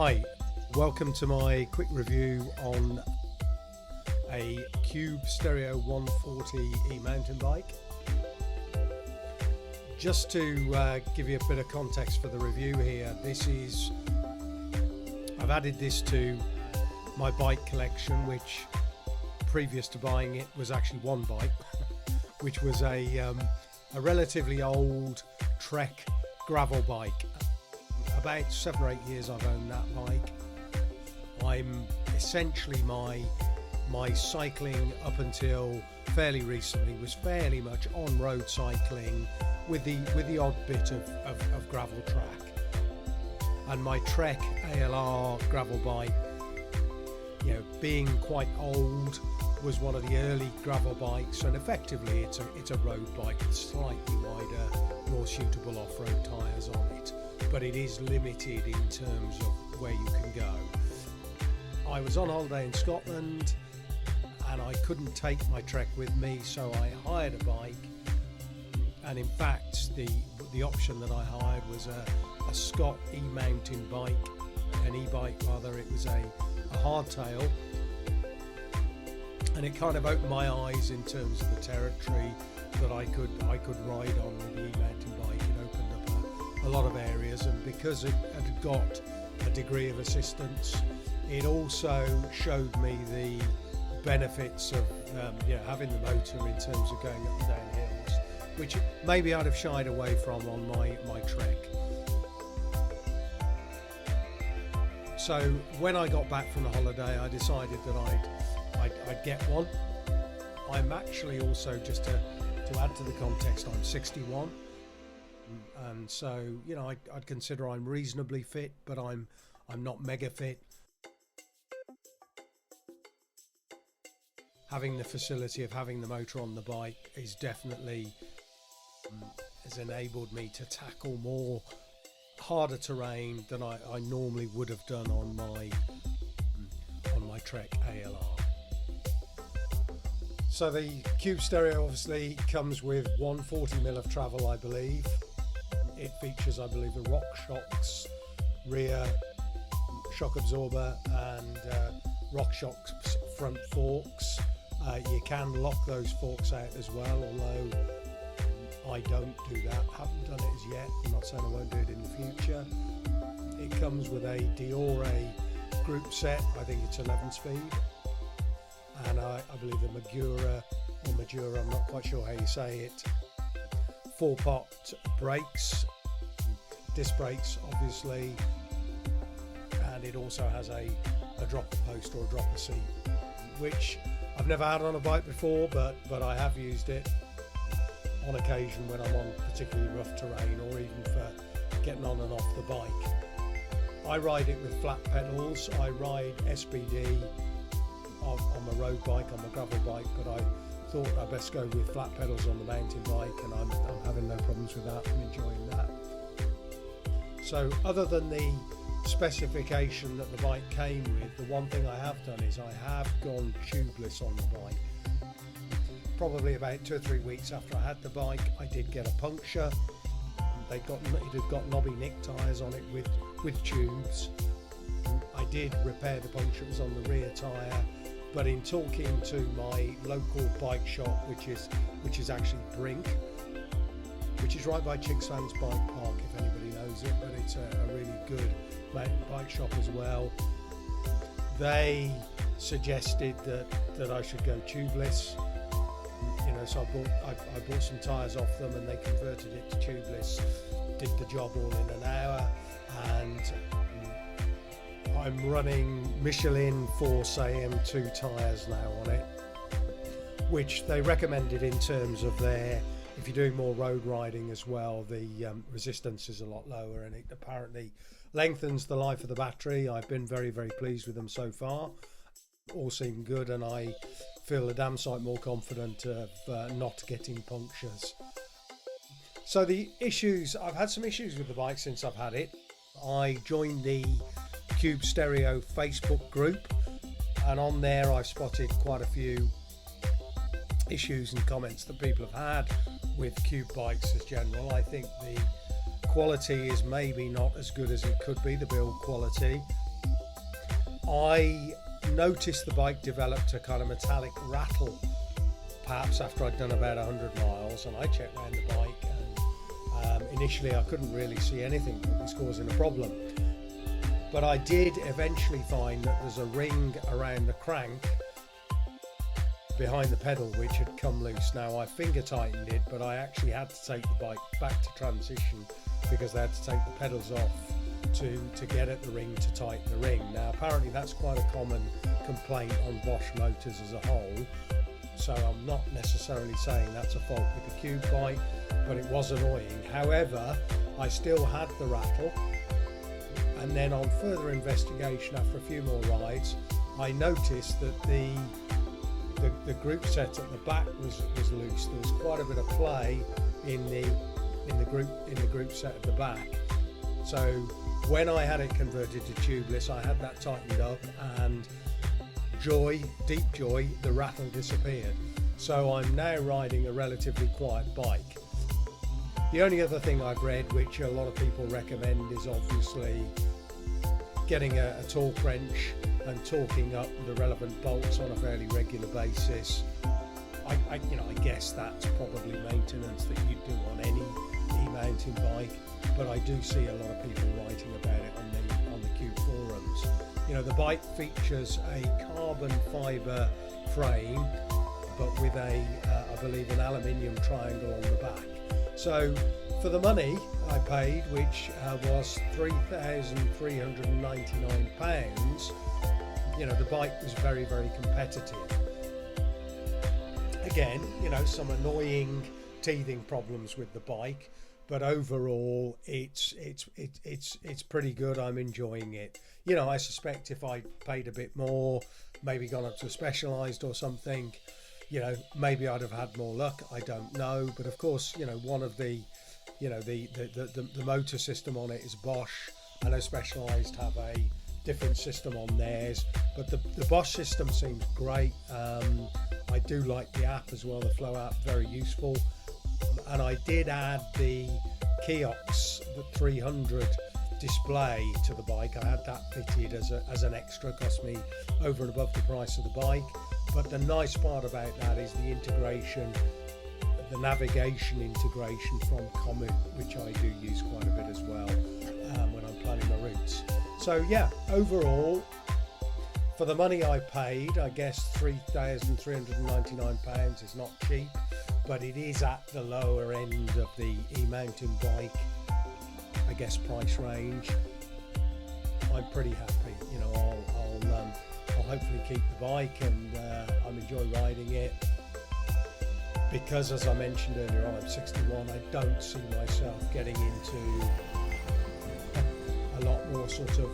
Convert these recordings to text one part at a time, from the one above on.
Hi, welcome to my quick review on a Cube Stereo 140 e-mountain bike. Just to give you a bit of context for the review here, I've added this to my bike collection, which previous to buying it was actually one bike, which was a relatively old Trek gravel bike. About 7 or 8 years I've owned that bike. I'm essentially my cycling up until fairly recently was fairly much on road cycling with the odd bit of gravel track. And my Trek ALR gravel bike, being quite old, was one of the early gravel bikes, and effectively it's a road bike with slightly wider, more suitable off-road tyres on it, but it is limited in terms of where you can go. I was on holiday in Scotland and I couldn't take my Trek with me, so I hired a bike, and in fact the option that I hired was a Scott e-mountain bike, an e-bike rather. It was a hardtail, and it kind of opened my eyes in terms of the territory that I could ride on with the e-mountain bike. It opened up a lot of areas, and because it had got a degree of assistance, it also showed me the benefits of having the motor in terms of going up and down hills, which maybe I'd have shied away from on my Trek. So when I got back from the holiday, I decided that I'd get one. I'm actually also, just to add to the context, I'm 61, and so I'd consider I'm reasonably fit, but I'm not mega fit. Having the facility of having the motor on the bike is definitely has enabled me to tackle more harder terrain than I normally would have done on my Trek ALR. So the Cube Stereo obviously comes with 140mm of travel, I believe. It features, I believe, a Rockshox rear shock absorber and Rockshox front forks. You can lock those forks out as well, although I don't do that, haven't done it as yet. I'm not saying I won't do it in the future. It comes with a Deore group set, I think it's 11 speed, and I believe the Magura, I'm not quite sure how you say it, 4-pot brakes, disc brakes obviously, and it also has a dropper post or a dropper seat, which I've never had on a bike before, but I have used it on occasion when I'm on particularly rough terrain, or even for getting on and off the bike. I ride it with flat pedals. I ride SBD on my road bike, on my gravel bike, but I thought I'd best go with flat pedals on the mountain bike, and I'm having no problems with that. I'm enjoying that. So other than the specification that the bike came with, the one thing I have done is I have gone tubeless on the bike. Probably about 2 or 3 weeks after I had the bike, I did get a puncture. It had got knobby nick tyres on it with tubes. I did repair the puncture, it was on the rear tyre, but in talking to my local bike shop, which is actually Brink, which is right by Chicksands Bike Park, if anybody knows it, but it's a really good mountain bike shop as well. They suggested that I should go tubeless. So I bought some tyres off them, and they converted it to tubeless, did the job all in an hour, and I'm running Michelin Force AM2 tyres now on it, which they recommended in terms of if you're doing more road riding as well, the resistance is a lot lower, and it apparently lengthens the life of the battery. I've been very, very pleased with them so far. All seem good, and I feel a damn sight more confident of not getting punctures. So I've had some issues with the bike since I've had it. I joined the Cube Stereo Facebook group, and on there I've spotted quite a few issues and comments that people have had with Cube bikes as general. I think the quality is maybe not as good as it could be, the build quality. I noticed the bike developed a kind of metallic rattle, perhaps after I'd done about 100 miles, and I checked around the bike, and initially I couldn't really see anything that was causing a problem. But I did eventually find that there's a ring around the crank behind the pedal which had come loose. Now I finger tightened it, but I actually had to take the bike back to transition because they had to take the pedals off to get at the ring to tighten the ring. Now apparently that's quite a common complaint on Bosch motors as a whole, so I'm not necessarily saying that's a fault with the Cube bike, but it was annoying. However, I still had the rattle, and then on further investigation after a few more rides, I noticed that the group set at the back was loose. There was quite a bit of play in the group set at the back. So when I had it converted to tubeless, I had that tightened up, and deep joy, the rattle disappeared. So I'm now riding a relatively quiet bike. The only other thing I've read, which a lot of people recommend, is obviously getting a torque wrench and torquing up the relevant bolts on a fairly regular basis. I guess that's probably maintenance that you'd do on any e-mountain bike, but I do see a lot of people writing about it on the Cube forums. The bike features a carbon fibre frame, but with I believe an aluminium triangle on the back. So for the money I paid, which was £3,399, the bike was very, very competitive. Again, some annoying teething problems with the bike, but overall it's pretty good. I'm enjoying it. I suspect if I paid a bit more, maybe gone up to Specialized or something, maybe I'd have had more luck. I don't know, but of course, one of the motor system on it is Bosch. I know Specialized have a different system on theirs, but the Bosch system seems great. I do like the app as well, the Flow app, very useful. And I did add the Kiox, the 300 display to the bike. I had that fitted as an extra, cost me over and above the price of the bike. But the nice part about that is the integration, the navigation integration from Comet, which I do use quite a bit as well when I'm planning my routes. So yeah, overall, for the money I paid, I guess £3,399 is not cheap, but it is at the lower end of the e-mountain bike, I guess, price range. I'm pretty happy. I'll hopefully keep the bike, and I enjoy riding it because, as I mentioned earlier on, I'm 61. I don't see myself getting into a lot more sort of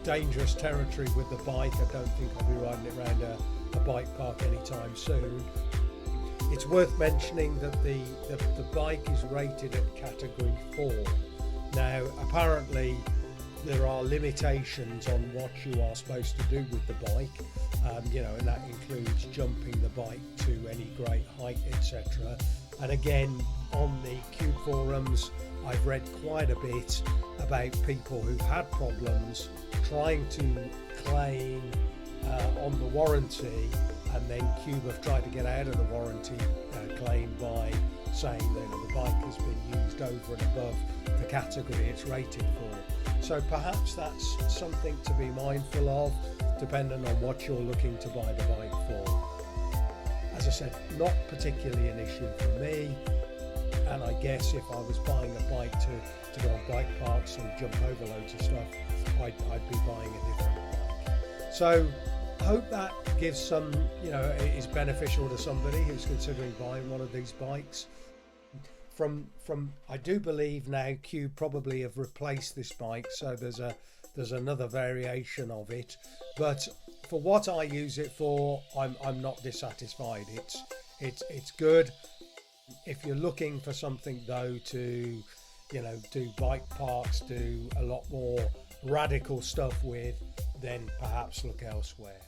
dangerous territory with the bike. I don't think I'll be riding it around a bike park anytime soon. It's worth mentioning that the bike is rated at category 4. Now apparently there are limitations on what you are supposed to do with the bike, and that includes jumping the bike to any great height, etc. And again, on the Cube forums, I've read quite a bit about people who've had problems trying to claim on the warranty, and then Cube have tried to get out of the warranty claim by saying that the bike has been used over and above the category it's rated for. So perhaps that's something to be mindful of, depending on what you're looking to buy the bike for. As I said, not particularly an issue for me, and I guess if I was buying a bike to go on bike parks and jump over loads of stuff, I'd be buying a different bike. So I hope that gives some, is beneficial to somebody who's considering buying one of these bikes. From I do believe now Cube probably have replaced this bike, so there's another variation of it, but for what I use it for, I'm not dissatisfied. It's good. If you're looking for something though to do bike parks, do a lot more radical stuff with, then perhaps look elsewhere.